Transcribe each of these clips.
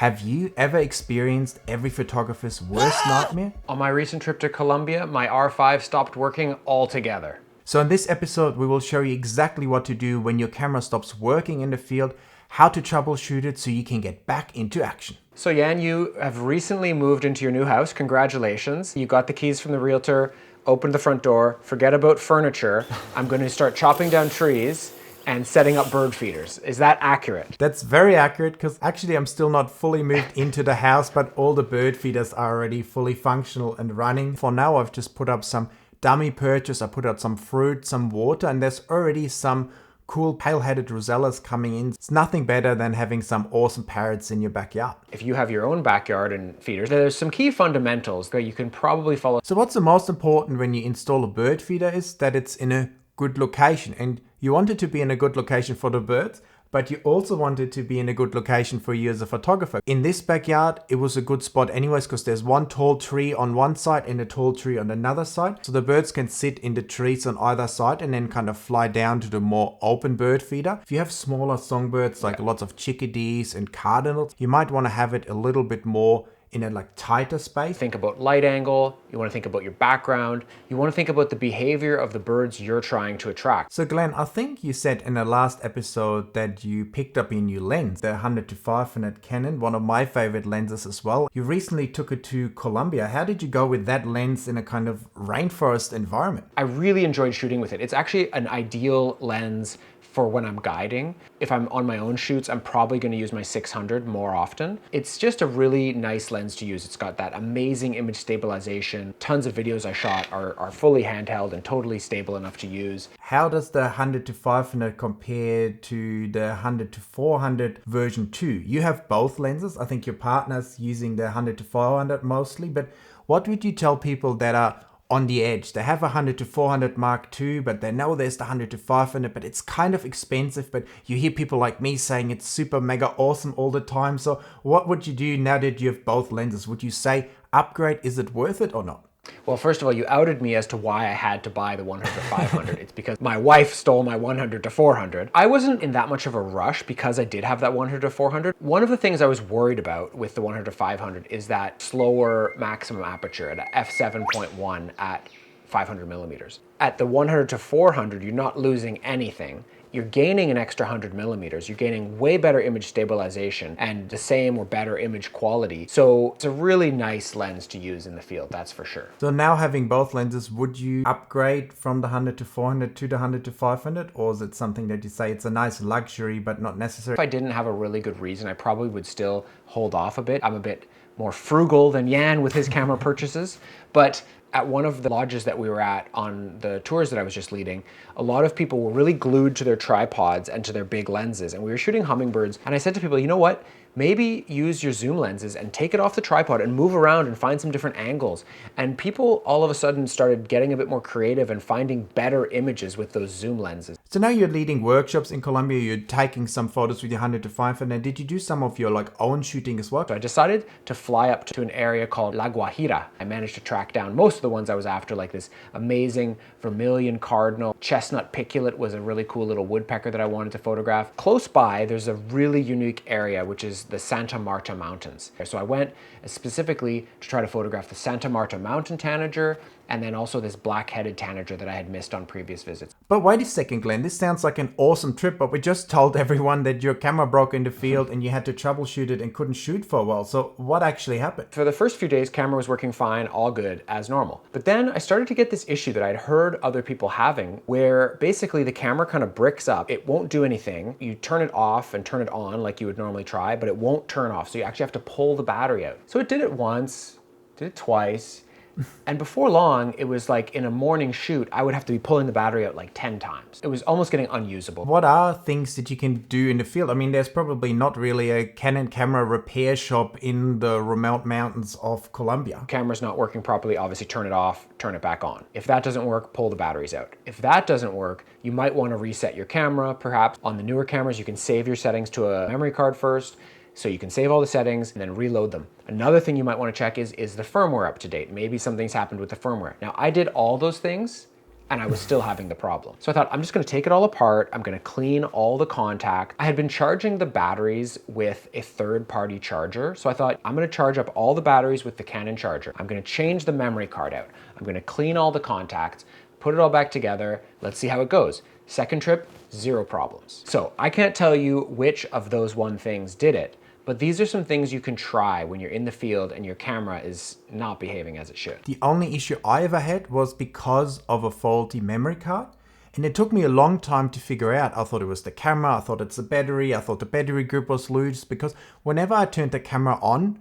Have you ever experienced every photographer's worst nightmare? On my recent trip to Colombia, my R5 stopped working altogether. So in this episode, we will show you exactly what to do when your camera stops working in the field, how to troubleshoot it so you can get back into action. So Jan, you have recently moved into your new house. Congratulations. You got the keys from the realtor, opened the front door, forget about furniture. I'm going to start chopping down trees and setting up bird feeders. Is that accurate? That's very accurate because actually I'm still not fully moved into the house, but all the bird feeders are already fully functional and running. For now, I've just put up some dummy perches. I put out some fruit, some water, and there's already some cool pale-headed rosellas coming in. It's nothing better than having some awesome parrots in your backyard. If you have your own backyard and feeders, there's some key fundamentals that you can probably follow. So what's the most important when you install a bird feeder is that it's in a good location, and you want it to be in a good location for the birds, but you also want it to be in a good location for you as a photographer. In this backyard, it was a good spot anyways because there's one tall tree on one side and a tall tree on another side. So the birds can sit in the trees on either side and then kind of fly down to the more open bird feeder. If you have smaller songbirds like lots of chickadees and cardinals, you might want to have it a little bit more in a tighter space. Think about light angle, you want to think about your background, you want to think about the behavior of the birds you're trying to attract. So Glenn, I think you said in the last episode that you picked up a new lens, the 100-500 Canon, one of my favorite lenses as well. You recently took it to Colombia. How did you go with that lens in a kind of rainforest environment? I really enjoyed shooting with it. It's actually an ideal lens for when I'm guiding. If I'm on my own shoots, I'm probably going to use my 600 more often. It's just a really nice lens to use. It's got that amazing image stabilization. Tons of videos I shot are fully handheld and totally stable enough to use. How does the 100-500 compare to the 100-400 version 2? You have both lenses. I think your partner's using the 100-400 mostly, but what would you tell people that are on the edge? They have a 100-400 Mark II, but they know there's the 100-500, but it's kind of expensive. But you hear people like me saying it's super mega awesome all the time. So what would you do now that you have both lenses? Would you say upgrade? Is it worth it or not? Well, first of all, you outed me as to why I had to buy the 100-500. It's because my wife stole my 100-400. I wasn't in that much of a rush because I did have that 100-400. One of the things I was worried about with the 100-500 is that slower maximum aperture at f7.1 at 500 millimeters. At the 100-400, you're not losing anything. You're gaining an extra 100 millimeters. You're gaining way better image stabilization and the same or better image quality. So it's a really nice lens to use in the field, that's for sure. So now having both lenses, would you upgrade from the 100-400 to the 100-500? Or is it something that you say it's a nice luxury, but not necessary? If I didn't have a really good reason, I probably would still hold off a bit. I'm a bit more frugal than Jan with his camera purchases, but at one of the lodges that we were at on the tours that I was just leading, a lot of people were really glued to their tripods and to their big lenses. And we were shooting hummingbirds. And I said to people, you know what? Maybe use your zoom lenses and take it off the tripod and move around and find some different angles. And people all of a sudden started getting a bit more creative and finding better images with those zoom lenses. So now you're leading workshops in Colombia, you're taking some photos with your 100-500. And did you do some of your own shooting as well? So I decided to fly up to an area called La Guajira. I managed to track down most of the ones I was after, like this amazing vermilion cardinal. Chestnut piculet was a really cool little woodpecker that I wanted to photograph. Close by, there's a really unique area, which is the Santa Marta Mountains. So I went specifically to try to photograph the Santa Marta mountain tanager and then also this black-headed tanager that I had missed on previous visits. But wait a second, Glenn, this sounds like an awesome trip, but we just told everyone that your camera broke in the field and you had to troubleshoot it and couldn't shoot for a while. So what actually happened? For the first few days, camera was working fine, all good, as normal. But then I started to get this issue that I'd heard other people having where basically the camera kind of bricks up. It won't do anything. You turn it off and turn it on like you would normally try, but it won't turn off. So you actually have to pull the battery out. So it did it once, did it twice. And before long, it was like in a morning shoot, I would have to be pulling the battery out 10 times. It was almost getting unusable. What are things that you can do in the field? I mean, there's probably not really a Canon camera repair shop in the remote mountains of Colombia. Camera's not working properly, obviously turn it off, turn it back on. If that doesn't work, pull the batteries out. If that doesn't work, you might want to reset your camera. Perhaps on the newer cameras, you can save your settings to a memory card first. So you can save all the settings and then reload them. Another thing you might want to check is the firmware up to date? Maybe something's happened with the firmware. Now I did all those things and I was still having the problem. So I thought, I'm just gonna take it all apart. I'm gonna clean all the contact. I had been charging the batteries with a third-party charger. So I thought, I'm gonna charge up all the batteries with the Canon charger. I'm gonna change the memory card out. I'm gonna clean all the contacts, put it all back together. Let's see how it goes. Second trip, 0 problems. So I can't tell you which of those one things did it, but these are some things you can try when you're in the field and your camera is not behaving as it should. The only issue I ever had was because of a faulty memory card. And it took me a long time to figure out. I thought it was the camera, I thought it's the battery, I thought the battery grip was loose, because whenever I turned the camera on,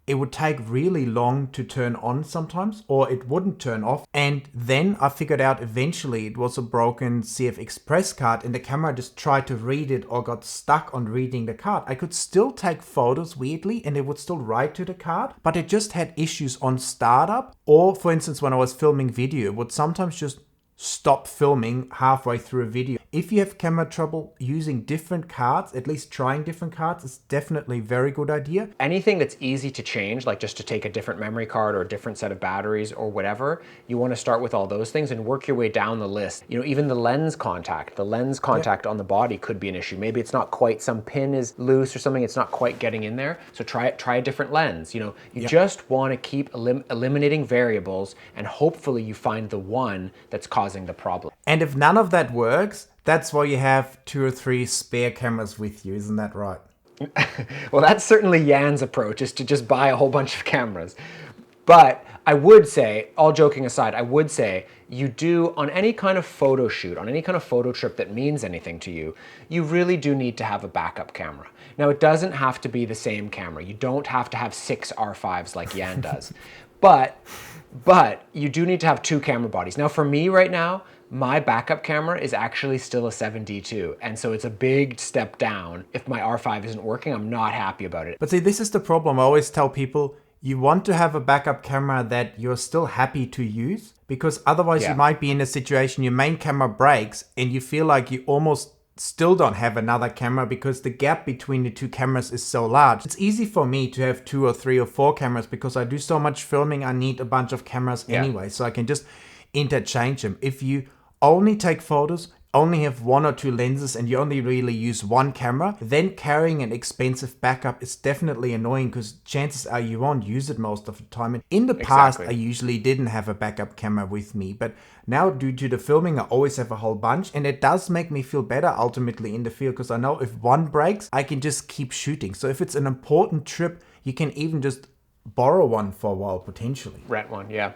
it would take really long to turn on sometimes, or it wouldn't turn off. And then I figured out eventually it was a broken CF Express card and the camera just tried to read it or got stuck on reading the card. I could still take photos weirdly and it would still write to the card, but it just had issues on startup. Or for instance, when I was filming video, it would sometimes just stop filming halfway through a video. If you have camera trouble, using different cards, at least trying different cards, is definitely a very good idea. Anything that's easy to change, like just to take a different memory card or a different set of batteries or whatever, you want to start with all those things and work your way down the list. You know, even the lens contact on the body could be an issue. Maybe it's not quite, some pin is loose or something, it's not quite getting in there. So try a different lens. You know, you just want to keep eliminating variables, and hopefully you find the one that's causing the problem. And if none of that works, that's why you have 2 or 3 spare cameras with you, isn't that right? Well, that's certainly Jan's approach, is to just buy a whole bunch of cameras. But I would say, all joking aside, I would say you do, on any kind of photo shoot, on any kind of photo trip that means anything to you, you really do need to have a backup camera. Now, it doesn't have to be the same camera. You don't have to have 6 R5s like Jan does. But you do need to have 2 camera bodies. Now, for me right now, my backup camera is actually still a 7D2, and so it's a big step down. If my R5 isn't working, I'm not happy about it. But see, this is the problem. I always tell people, you want to have a backup camera that you're still happy to use, because otherwise you might be in a situation your main camera breaks and you feel like you almost still don't have another camera because the gap between the 2 cameras is so large. It's easy for me to have 2 or 3 or 4 cameras because I do so much filming. I need a bunch of cameras anyway, so I can just interchange them. If you only take photos, only have 1 or 2 lenses, and you only really use 1 camera, then carrying an expensive backup is definitely annoying, because chances are you won't use it most of the time. And in the past, I usually didn't have a backup camera with me, but now due to the filming, I always have a whole bunch, and it does make me feel better ultimately in the field, because I know if one breaks, I can just keep shooting. So if it's an important trip, you can even just borrow one for a while potentially. Rent one, yeah.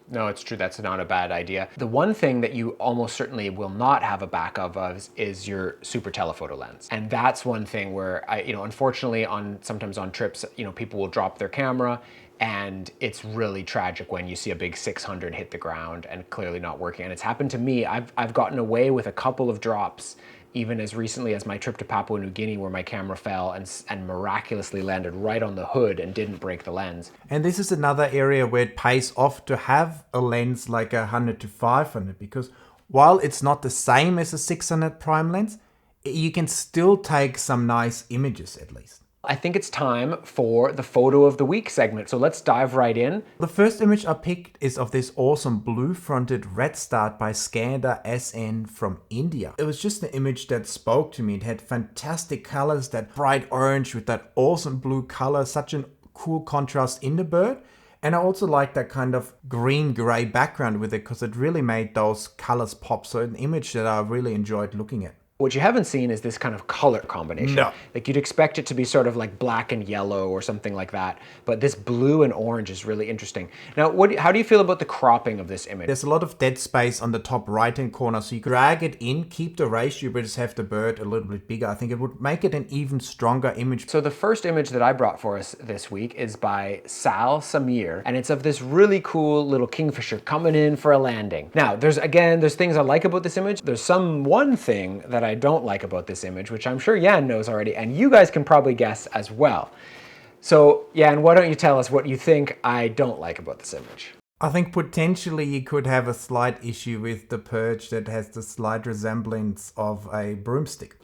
No, it's true. That's not a bad idea. The one thing that you almost certainly will not have a backup of is your super telephoto lens. And that's one thing where unfortunately sometimes on trips, people will drop their camera, and it's really tragic when you see a big 600 hit the ground and clearly not working. And it's happened to me. I've gotten away with a couple of drops, even as recently as my trip to Papua New Guinea, where my camera fell and miraculously landed right on the hood and didn't break the lens. And this is another area where it pays off to have a lens like a 100 to 500, because while it's not the same as a 600 prime lens, you can still take some nice images at least. I think it's time for the photo of the week segment, so let's dive right in. The first image I picked is of this awesome blue-fronted redstart by Skandar SN from India. It was just an image that spoke to me. It had fantastic colors, that bright orange with that awesome blue color, such a cool contrast in the bird. And I also like that kind of green-gray background with it, because it really made those colors pop. So an image that I really enjoyed looking at. What you haven't seen is this kind of color combination. No. Like you'd expect it to be sort of like black and yellow or something like that, but this blue and orange is really interesting. Now, how do you feel about the cropping of this image? There's a lot of dead space on the top right-hand corner, so you drag it in, keep the ratio, but just have the bird a little bit bigger. I think it would make it an even stronger image. So the first image that I brought for us this week is by Sal Samir, and it's of this really cool little kingfisher coming in for a landing. Now, there's things I like about this image. There's one thing that I don't like about this image, which I'm sure Jan knows already, and you guys can probably guess as well. So, Jan, why don't you tell us what you think I don't like about this image? I think potentially you could have a slight issue with the perch that has the slight resemblance of a broomstick.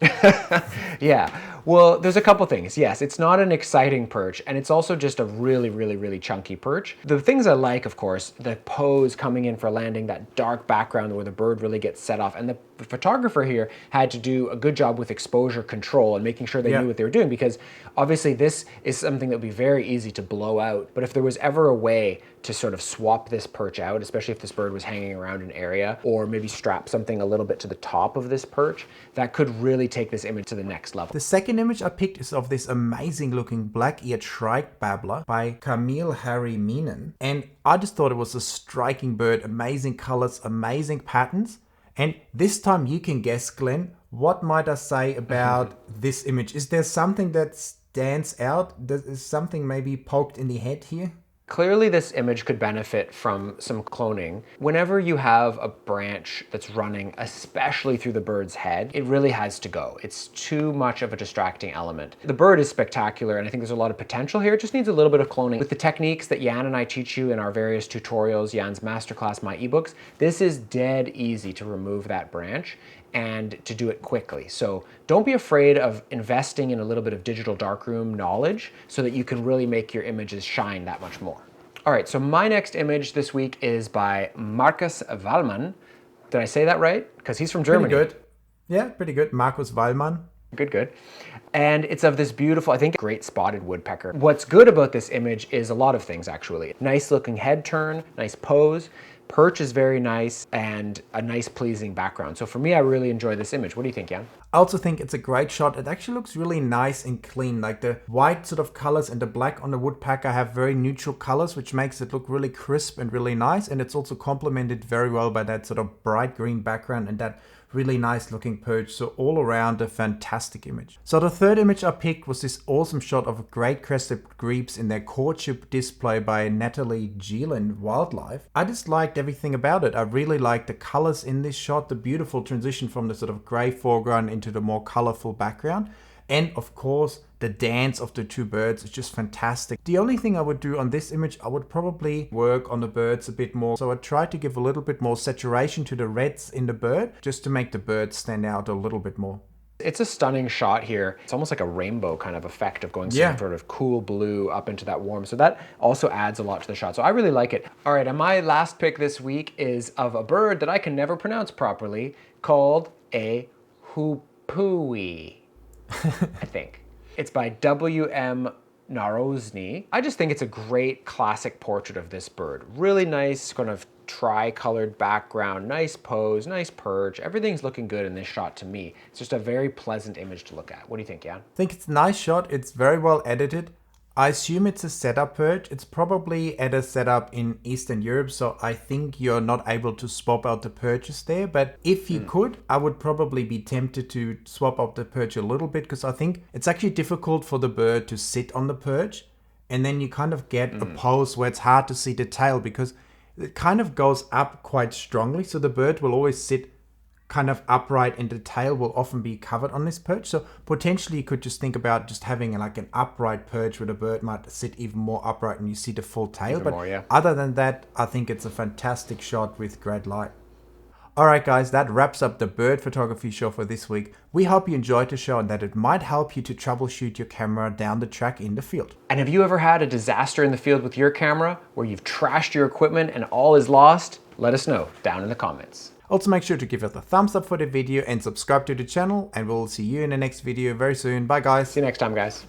Yeah, well, there's a couple things. Yes, it's not an exciting perch, and it's also just a really, really, really chunky perch. The things I like, of course, the pose coming in for landing, that dark background where the bird really gets set off, and the photographer here had to do a good job with exposure control and making sure they knew what they were doing, because obviously this is something that would be very easy to blow out. But if there was ever a way to sort of swap this perch out, especially if this bird was hanging around an area, or maybe strap something a little bit to the top of this perch, that could really take this image to the next level. The second image I picked is of this amazing looking black-eared shrike babbler by Camille Harry Meenan. And I just thought it was a striking bird, amazing colors, amazing patterns. And this time you can guess, Glenn, what might I say about this image? Is there something that stands out? Is something maybe poked in the head here? Clearly this image could benefit from some cloning. Whenever you have a branch that's running, especially through the bird's head, it really has to go. It's too much of a distracting element. The bird is spectacular, and I think there's a lot of potential here. It just needs a little bit of cloning. With the techniques that Jan and I teach you in our various tutorials, Jan's masterclass, my ebooks, this is dead easy to remove that branch and to do it quickly. So don't be afraid of investing in a little bit of digital darkroom knowledge so that you can really make your images shine that much more. All right, so my next image this week is by Markus Wallmann. Did I say that right? Because he's from Germany. Pretty good. Yeah, pretty good. Markus Wallmann. Good, good. And it's of this beautiful, I think, great spotted woodpecker. What's good about this image is a lot of things, actually. Nice looking head turn, nice pose. Perch is very nice, and a nice pleasing background. So for me, I really enjoy this image. What do you think, Jan? I also think it's a great shot. It actually looks really nice and clean. Like the white sort of colors and the black on the woodpecker have very neutral colors, which makes it look really crisp and really nice. And it's also complemented very well by that sort of bright green background and that really nice looking perch. So all around a fantastic image. So the third image I picked was this awesome shot of great crested grebes in their courtship display by Natalie Geelin Wildlife. I just liked everything about it. I really liked the colors in this shot, the beautiful transition from the sort of gray foreground into the more colorful background. And of course, the dance of the two birds is just fantastic. The only thing I would do on this image, I would probably work on the birds a bit more. So I tried to give a little bit more saturation to the reds in the bird, just to make the bird stand out a little bit more. It's a stunning shot here. It's almost like a rainbow kind of effect of going some sort of cool blue up into that warm. So that also adds a lot to the shot. So I really like it. All right, and my last pick this week is of a bird that I can never pronounce properly, called a hoopoe, I think. It's by W.M. Narozny. I just think it's a great classic portrait of this bird. Really nice kind of tri-colored background, nice pose, nice perch. Everything's looking good in this shot to me. It's just a very pleasant image to look at. What do you think, Jan? I think it's a nice shot. It's very well edited. I assume it's a setup perch. It's probably at a setup in Eastern Europe, so I think you're not able to swap out the perches there. But if you could, I would probably be tempted to swap out the perch a little bit, because I think it's actually difficult for the bird to sit on the perch. And then you kind of get a pose where it's hard to see the tail, because it kind of goes up quite strongly. So the bird will always sit kind of upright and the tail will often be covered on this perch. So potentially you could just think about just having like an upright perch where the bird might sit even more upright and you see the full tail. But other than that, I think it's a fantastic shot with great light. Alright guys, that wraps up the bird photography show for this week. We hope you enjoyed the show and that it might help you to troubleshoot your camera down the track in the field. And have you ever had a disaster in the field with your camera where you've trashed your equipment and all is lost? Let us know down in the comments. Also make sure to give us a thumbs up for the video and subscribe to the channel, and we'll see you in the next video very soon. Bye guys. See you next time, guys.